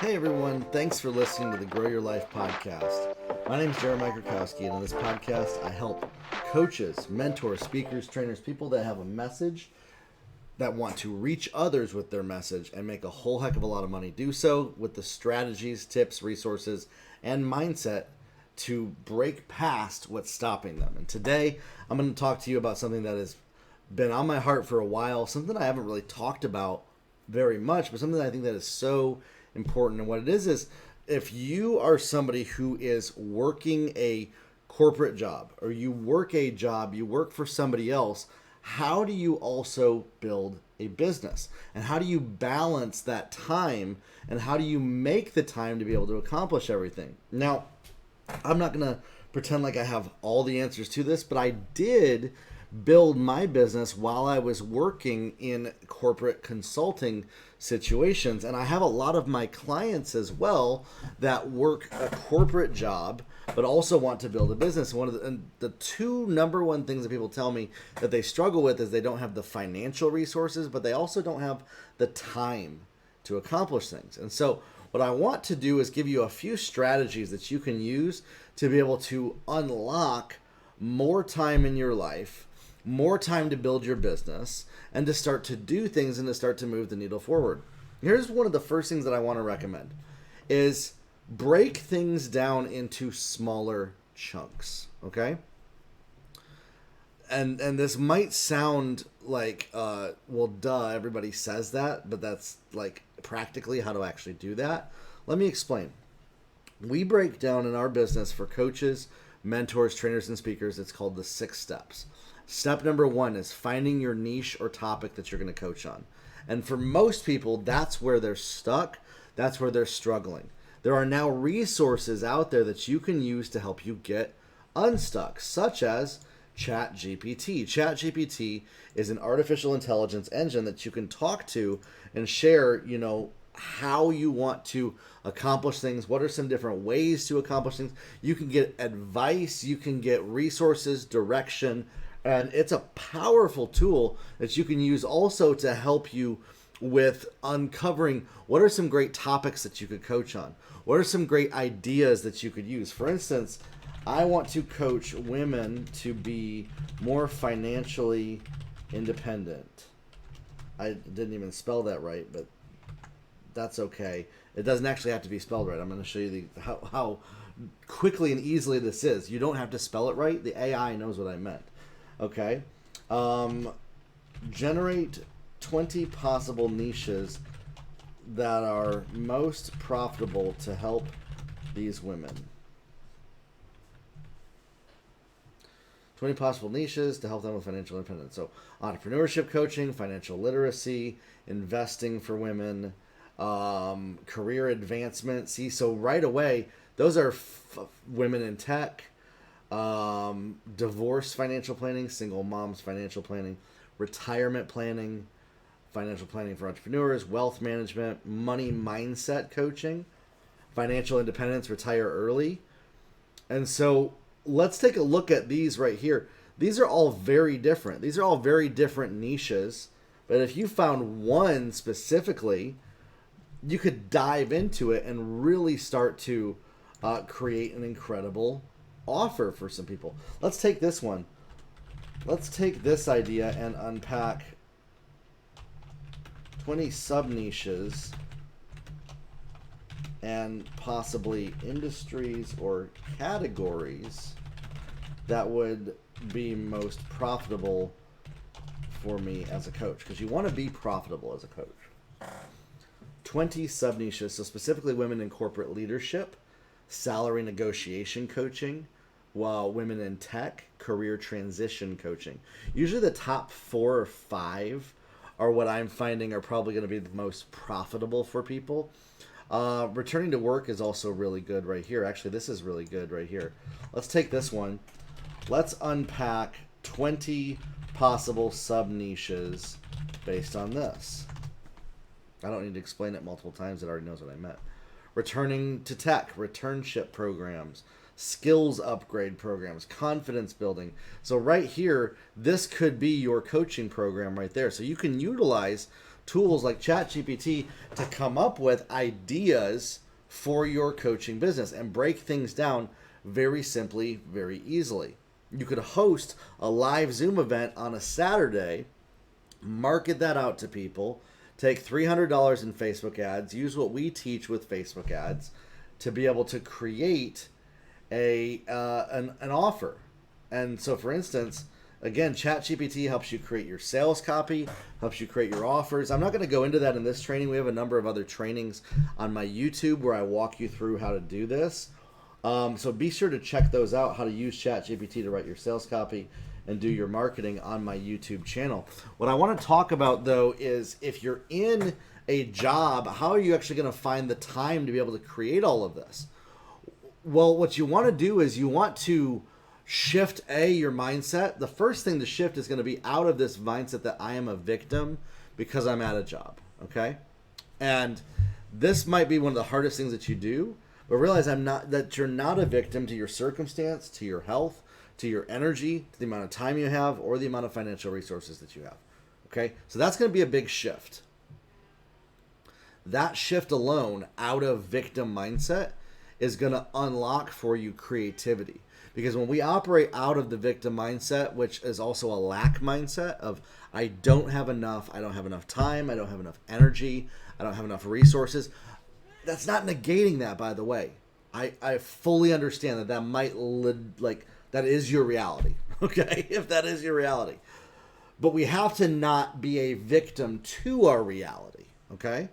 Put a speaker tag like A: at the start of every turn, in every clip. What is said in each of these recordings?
A: Hey everyone, thanks for listening to the Grow Your Life podcast. My name is Jeremiah Krakowski, and in this podcast I help coaches, mentors, speakers, trainers, people that have a message that want to reach others with their message and make a whole heck of a lot of money do so with the strategies, tips, resources, and mindset to break past what's stopping them. And today I'm going to talk to you about something that has been on my heart for a while, something I haven't really talked about very much, but something that I think that is so important. And what it is if you are somebody who is working a corporate job, or you work a job, you work for somebody else, how do you also build a business? And how do you balance that time? And how do you make the time to be able to accomplish everything? Now, I'm not going to pretend like I have all the answers to this, but I did build my business while I was working in corporate consulting situations. And I have a lot of my clients as well that work a corporate job, but also want to build a business. And the two number one things that people tell me that they struggle with is they don't have the financial resources, but they also don't have the time to accomplish things. And so what I want to do is give you a few strategies that you can use to be able to unlock more time in your life, more time to build your business, and to start to do things and to start to move the needle forward. Here's one of the first things that I want to recommend is break things down into smaller chunks, okay? And this might sound like, well, duh, everybody says that, but that's like practically how to actually do that. Let me explain. We break down in our business for coaches, mentors, trainers, and speakers, it's called the 6 steps. Step number 1 is finding your niche or topic that you're going to coach on. And for most people, that's where they're stuck. That's where they're struggling. There are now resources out there that you can use to help you get unstuck, such as ChatGPT. ChatGPT is an artificial intelligence engine that you can talk to and share, how you want to accomplish things. What are some different ways to accomplish things? You can get advice, you can get resources, direction, and it's a powerful tool that you can use also to help you with uncovering what are some great topics that you could coach on. What are some great ideas that you could use? For instance, I want to coach women to be more financially independent. I didn't even spell that right, but that's okay. It doesn't actually have to be spelled right. I'm going to show you how quickly and easily this is. You don't have to spell it right. The AI knows what I meant. Okay. Generate 20 possible niches that are most profitable to help these women. 20 possible niches to help them with financial independence. So entrepreneurship coaching, financial literacy, investing for women, career advancement. See, so right away, those are women in tech, divorce financial planning, single moms financial planning, retirement planning, financial planning for entrepreneurs, wealth management, money mindset coaching, financial independence, retire early. And so let's take a look at these right here. These are all very different. These are all very different niches. But if you found one specifically, you could dive into it and really start to create an incredible offer for some people. Let's take this one. Let's take this idea and unpack 20 sub-niches and possibly industries or categories that would be most profitable for me as a coach, because you want to be profitable as a coach. 20 sub-niches, so specifically women in corporate leadership, salary negotiation coaching, while women in tech, career transition coaching. Usually the top 4 or 5 are what I'm finding are probably going to be the most profitable for people. Returning to work is also really good right here. Actually, this is really good right here. Let's take this one. Let's unpack 20 possible sub-niches based on this. I don't need to explain it multiple times. It already knows what I meant. Returning to tech, returnship programs, skills upgrade programs, confidence building. So right here, this could be your coaching program right there. So you can utilize tools like ChatGPT to come up with ideas for your coaching business and break things down very simply, very easily. You could host a live Zoom event on a Saturday, market that out to people, take $300 in Facebook ads, use what we teach with Facebook ads to be able to create an offer. And so, for instance, again, ChatGPT helps you create your sales copy, helps you create your offers. I'm not going to go into that in this training. We have a number of other trainings on my YouTube where I walk you through how to do this. So be sure to check those out, how to use ChatGPT to write your sales copy and do your marketing on my YouTube channel. What I want to talk about, though, is if you're in a job, how are you actually going to find the time to be able to create all of this? Well, what you want to do is you want to shift your mindset. The first thing to shift is going to be out of this mindset that I am a victim because I'm at a job, okay? And this might be one of the hardest things that you do, but realize that you're not a victim to your circumstance, to your health, to your energy, to the amount of time you have, or the amount of financial resources that you have, okay? So that's going to be a big shift. That shift alone out of victim mindset is going to unlock for you creativity. Because when we operate out of the victim mindset, which is also a lack mindset of I don't have enough time, I don't have enough energy, I don't have enough resources. That's not negating that, by the way. I fully understand that might, that is your reality, okay? If that is your reality. But we have to not be a victim to our reality, okay?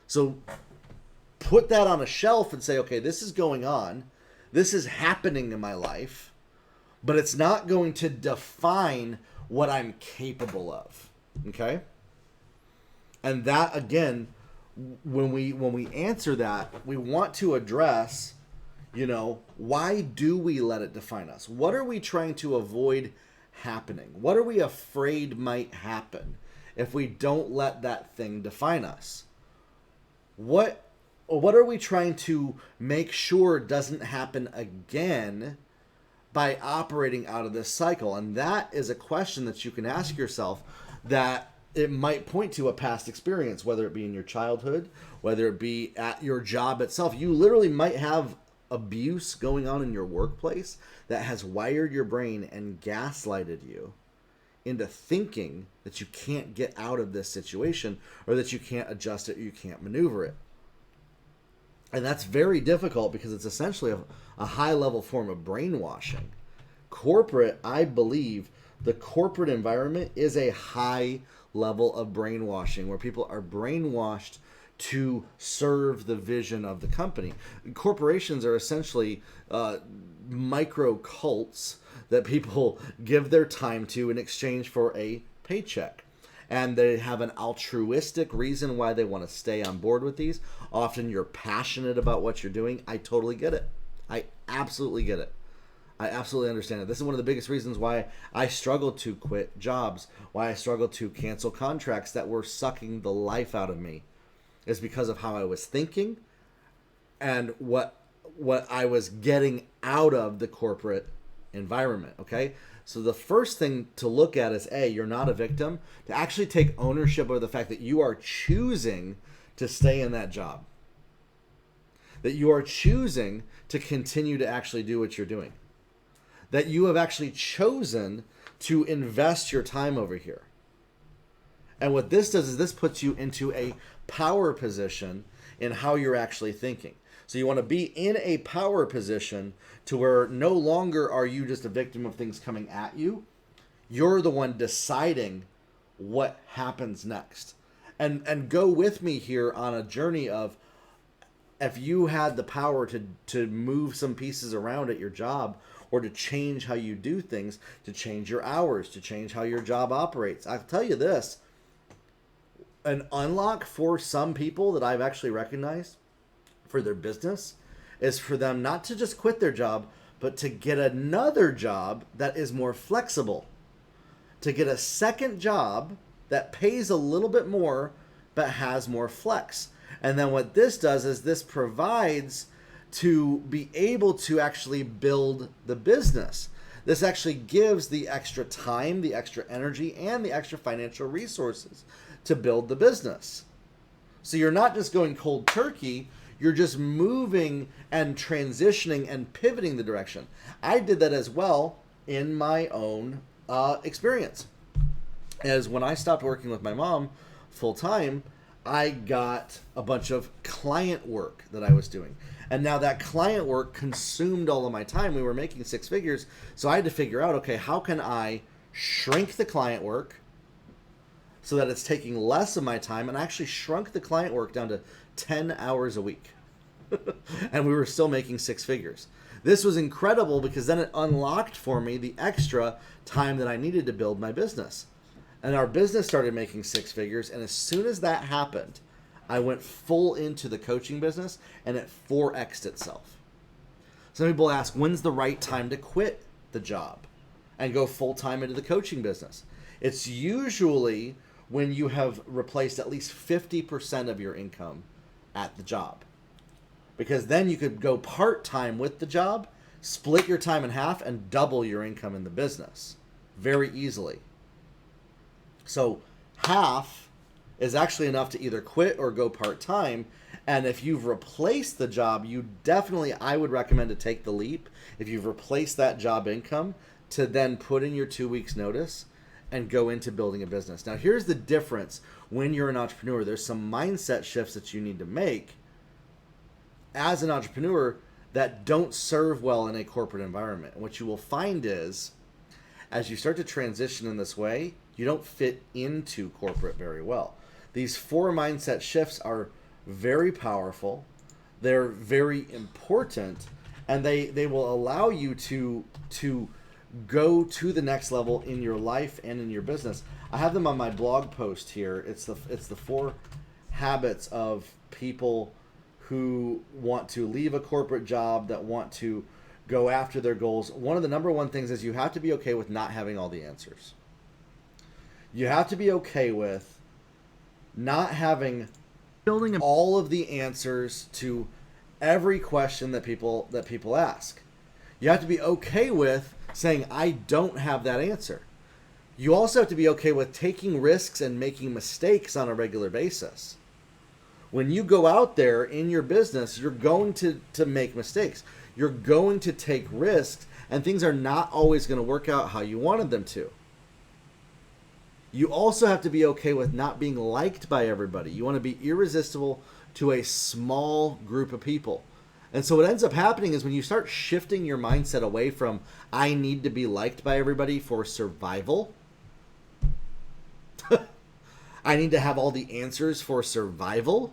A: So put that on a shelf and say, okay, this is going on. This is happening in my life, but it's not going to define what I'm capable of, okay? And that, again, when we answer that, we want to address, why do we let it define us? What are we trying to avoid happening? What are we afraid might happen if we don't let that thing define us? What are we trying to make sure doesn't happen again by operating out of this cycle? And that is a question that you can ask yourself that it might point to a past experience, whether it be in your childhood, whether it be at your job itself. You literally might have abuse going on in your workplace that has wired your brain and gaslighted you into thinking that you can't get out of this situation or that you can't adjust it or you can't maneuver it. And that's very difficult because it's essentially a high-level form of brainwashing. Corporate, I believe, the corporate environment is a high level of brainwashing where people are brainwashed to serve the vision of the company. Corporations are essentially micro cults that people give their time to in exchange for a paycheck. And they have an altruistic reason why they want to stay on board with these. Often you're passionate about what you're doing. I totally get it. I absolutely get it. I absolutely understand it. This is one of the biggest reasons why I struggled to quit jobs, why I struggled to cancel contracts that were sucking the life out of me, is because of how I was thinking and what I was getting out of the corporate environment, okay? So the first thing to look at is, you're not a victim, to actually take ownership of the fact that you are choosing to stay in that job, that you are choosing to continue to actually do what you're doing, that you have actually chosen to invest your time over here. And what this does is this puts you into a power position in how you're actually thinking. So you want to be in a power position to where no longer are you just a victim of things coming at you. You're the one deciding what happens next. And go with me here on a journey of, if you had the power to move some pieces around at your job or to change how you do things, to change your hours, to change how your job operates. I'll tell you this, an unlock for some people that I've actually recognized for their business is for them not to just quit their job, but to get another job that is more flexible, to get a second job that pays a little bit more but has more flex. And then what this does is this provides to be able to actually build the business. This actually gives the extra time, the extra energy, and the extra financial resources to build the business. So you're not just going cold turkey, you're just moving and transitioning and pivoting the direction. I did that as well in my own experience. As when I stopped working with my mom full time, I got a bunch of client work that I was doing. And now that client work consumed all of my time. We were making six figures. So I had to figure out, okay, how can I shrink the client work so that it's taking less of my time? And I actually shrunk the client work down to 10 hours a week. And we were still making six figures. This was incredible because then it unlocked for me the extra time that I needed to build my business. And our business started making six figures. And as soon as that happened, I went full into the coaching business and it 4x'd itself. Some people ask, when's the right time to quit the job and go full time into the coaching business? It's usually when you have replaced at least 50% of your income at the job. Because then you could go part-time with the job, split your time in half, and double your income in the business very easily. So half is actually enough to either quit or go part-time. And if you've replaced the job, I would recommend to take the leap. If you've replaced that job income, to then put in your 2 weeks notice and go into building a business. Now, here's the difference when you're an entrepreneur. There's some mindset shifts that you need to make as an entrepreneur that don't serve well in a corporate environment. And what you will find is, as you start to transition in this way, you don't fit into corporate very well. These 4 mindset shifts are very powerful. They're very important, and they will allow you to go to the next level in your life and in your business. I have them on my blog post here. It's the 4 habits of people who want to leave a corporate job, that want to go after their goals. One of the number one things is you have to be okay with not having all the answers. You have to be okay with not building all of the answers to every question that people ask. You have to be okay with saying, I don't have that answer. You also have to be okay with taking risks and making mistakes on a regular basis. When you go out there in your business, you're going to make mistakes. You're going to take risks, and things are not always going to work out how you wanted them to. You also have to be okay with not being liked by everybody. You want to be irresistible to a small group of people. And so what ends up happening is when you start shifting your mindset away from, I need to be liked by everybody for survival. I need to have all the answers for survival.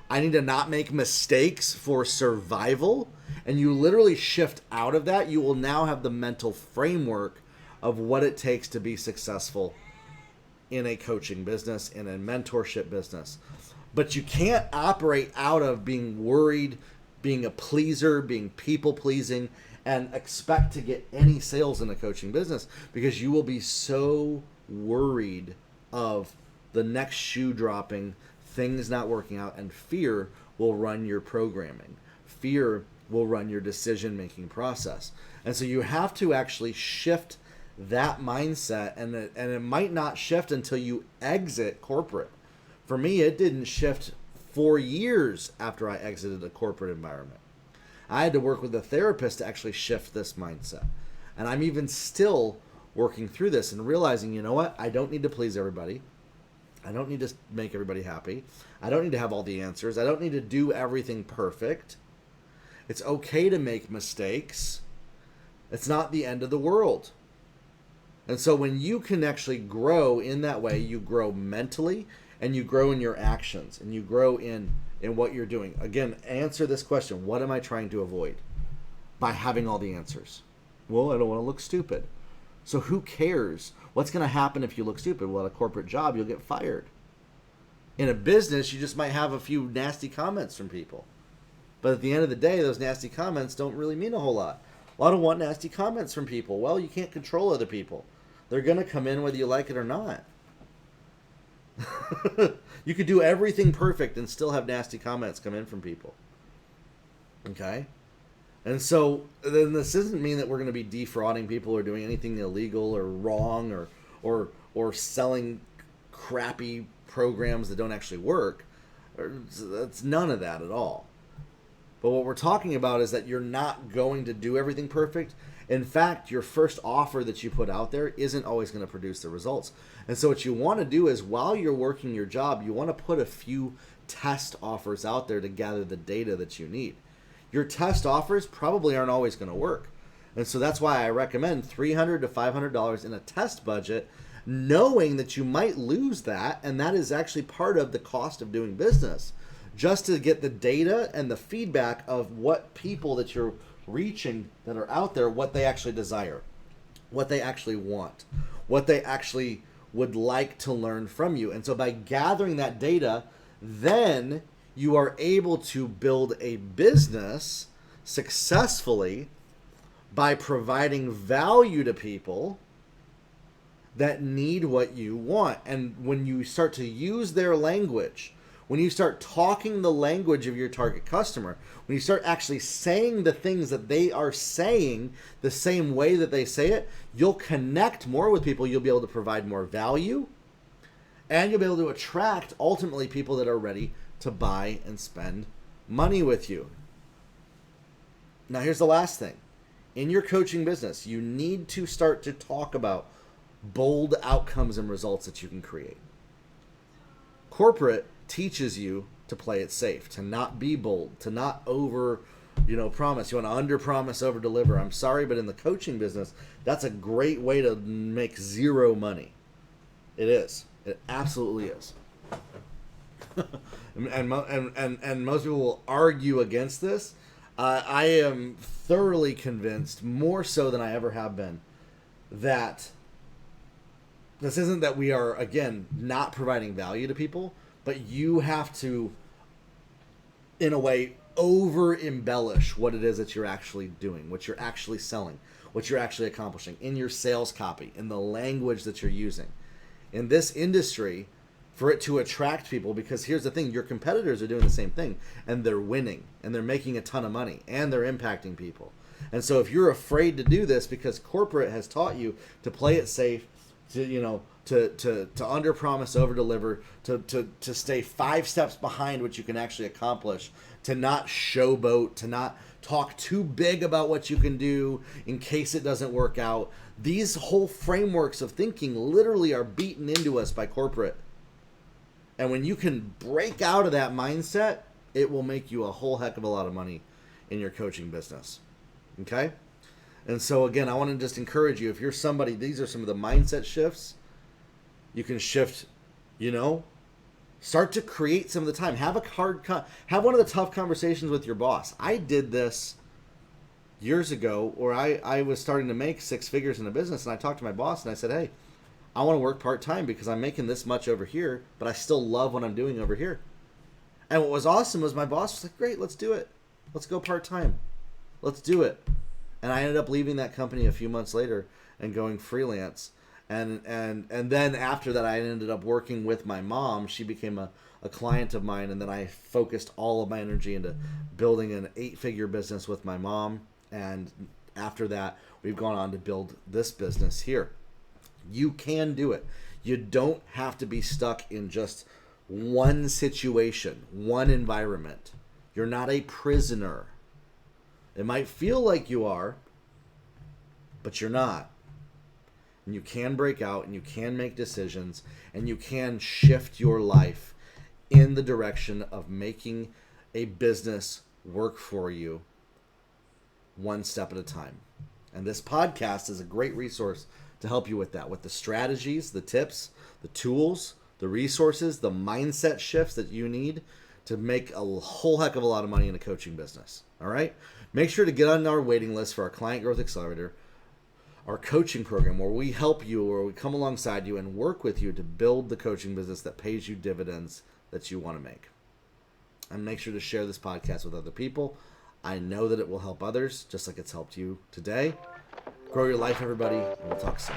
A: I need to not make mistakes for survival. And you literally shift out of that. You will now have the mental framework of what it takes to be successful in a coaching business, in a mentorship business. But you can't operate out of being worried, being a pleaser, being people-pleasing, and expect to get any sales in a coaching business, because you will be so worried of the next shoe dropping, things not working out, and fear will run your programming. Fear will run your decision-making process. And so you have to actually shift that mindset, and it might not shift until you exit corporate. For me, it didn't shift 4 years after I exited a corporate environment. I had to work with a therapist to actually shift this mindset. And I'm even still working through this and realizing, you know what? I don't need to please everybody. I don't need to make everybody happy. I don't need to have all the answers. I don't need to do everything perfect. It's okay to make mistakes. It's not the end of the world. And so when you can actually grow in that way, you grow mentally, and you grow in your actions, and you grow in what you're doing. Again, answer this question. What am I trying to avoid by having all the answers? Well, I don't want to look stupid. So who cares? What's going to happen if you look stupid? Well, at a corporate job, you'll get fired. In a business, you just might have a few nasty comments from people. But at the end of the day, those nasty comments don't really mean a whole lot. Well, I don't want nasty comments from people. Well, you can't control other people. They're going to come in whether you like it or not. You could do everything perfect and still have nasty comments come in from people. Okay? And so then this doesn't mean that we're going to be defrauding people or doing anything illegal or wrong or selling crappy programs that don't actually work. That's none of that at all. But what we're talking about is that you're not going to do everything perfect. In fact, your first offer that you put out there isn't always going to produce the results. And so what you want to do is, while you're working your job, you want to put a few test offers out there to gather the data that you need. Your test offers probably aren't always going to work. And so that's why I recommend $300 to $500 in a test budget, knowing that you might lose that, and that is actually part of the cost of doing business, just to get the data and the feedback of what people that you're reaching that are out there, what they actually desire, what they actually want, what they actually would like to learn from you. And so by gathering that data, then you are able to build a business successfully by providing value to people that need what you want. And when you start to use their language, when you start talking the language of your target customer, when you start actually saying the things that they are saying the same way that they say it, you'll connect more with people. You'll be able to provide more value, and you'll be able to attract ultimately people that are ready to buy and spend money with you. Now, here's the last thing. In your coaching business, you need to start to talk about bold outcomes and results that you can create. Corporate teaches you to play it safe, to not be bold, to not over, promise. You want to under promise, over deliver. I'm sorry, but in the coaching business, that's a great way to make zero money. It is. It absolutely is. and most people will argue against this. I am thoroughly convinced, more so than I ever have been, that this isn't that we are, again, not providing value to people, but you have to, in a way, over-embellish what it is that you're actually doing, what you're actually selling, what you're actually accomplishing in your sales copy, in the language that you're using. In this industry, for it to attract people, because here's the thing, your competitors are doing the same thing, and they're winning, and they're making a ton of money, and they're impacting people. And so if you're afraid to do this because corporate has taught you to play it safe, to under promise, over deliver, to stay 5 steps behind what you can actually accomplish, to not showboat, to not talk too big about what you can do in case it doesn't work out. These whole frameworks of thinking literally are beaten into us by corporate. And when you can break out of that mindset, it will make you a whole heck of a lot of money in your coaching business. Okay? And so again, I want to just encourage you, if you're somebody, these are some of the mindset shifts you can shift, start to create some of the time. Have one of the tough conversations with your boss. I did this years ago where I was starting to make 6 figures in a business, and I talked to my boss and I said, hey, I want to work part-time because I'm making this much over here, but I still love what I'm doing over here. And what was awesome was my boss was like, great, let's do it. Let's go part-time. Let's do it. And I ended up leaving that company a few months later and going freelance. And then after that, I ended up working with my mom. She became a client of mine, and then I focused all of my energy into building an 8-figure business with my mom. And after that, we've gone on to build this business here. You can do it. You don't have to be stuck in just one situation, one environment. You're not a prisoner. It might feel like you are, but you're not. And you can break out, and you can make decisions, and you can shift your life in the direction of making a business work for you one step at a time. And this podcast is a great resource to help you with that, with the strategies, the tips, the tools, the resources, the mindset shifts that you need to make a whole heck of a lot of money in a coaching business. All right? Make sure to get on our waiting list for our Client Growth Accelerator, our coaching program, where we help you, or we come alongside you and work with you to build the coaching business that pays you dividends that you want to make. And make sure to share this podcast with other people. I know that it will help others, just like it's helped you today. Grow your life, everybody, and we'll talk soon.